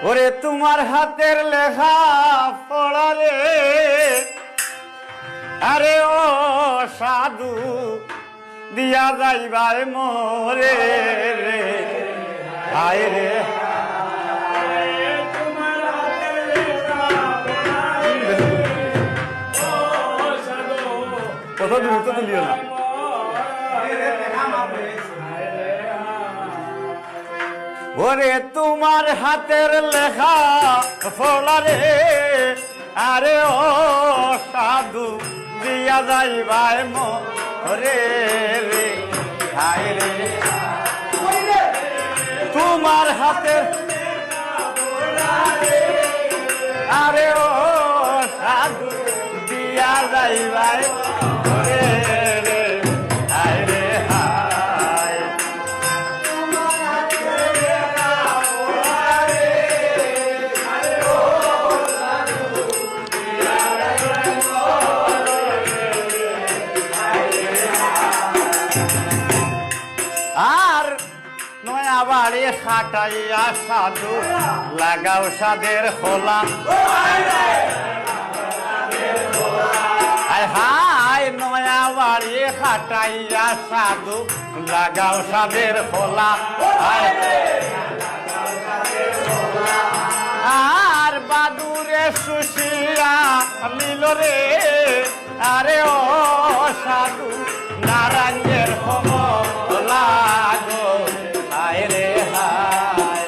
ওরে তোমার হাতের লেখা পড়ালে আরে ও সাধু দিয়া যাইবাই মোরে রে আয় রে কত দূর তো দিলিও না ওরে তোমার হাতের লেখা ফলারে আরে ও সাধু দিয়া যাইবাই মোরে রে হায় রে তোমার হাতের আরে ও সাধু দিয়া যাইবাই মোরে রে হায় রে হায় আর নয়া বাড়ি খাটাইয়া সাধু লাগাও সাদের খোলা হাই নয়া বাড়ি খাটাইয়া সাধু লাগাও সাদের খোলা আর বাদুরে সুশিয়া লিল রে আরে ও সাধু নারায়ণের কমলা গো হায় রে হায়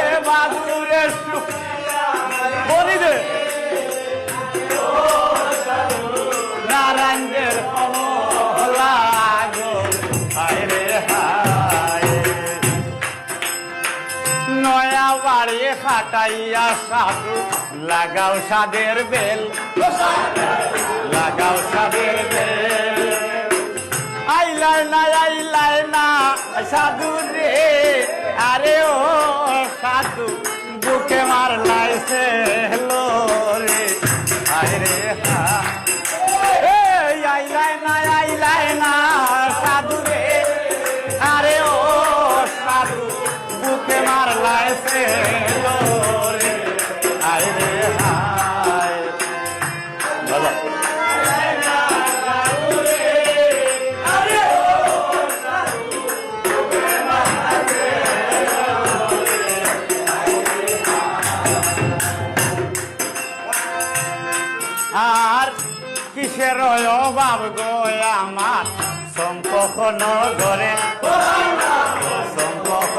রে বাদুরে সুশিয়া বলি দে নারায়ণের কমলা গো হায় রে হায় নয়া বাড়ি খাটাইয়া সাধু লাগাও সাদের বেল লাগাও সাদের বেল আইলাই না সাধু রে আরে ও সাধু বুকে মারলাইছে হেলো রে হায় রে হা আইলাই না সাধু রে আরে ও সাধু বুকে মারলাইছে হেলো রে হায় রে হায় বাবা আর কিসের অভাব গো আমার সম্পর্ক নগরে সম্পর্ক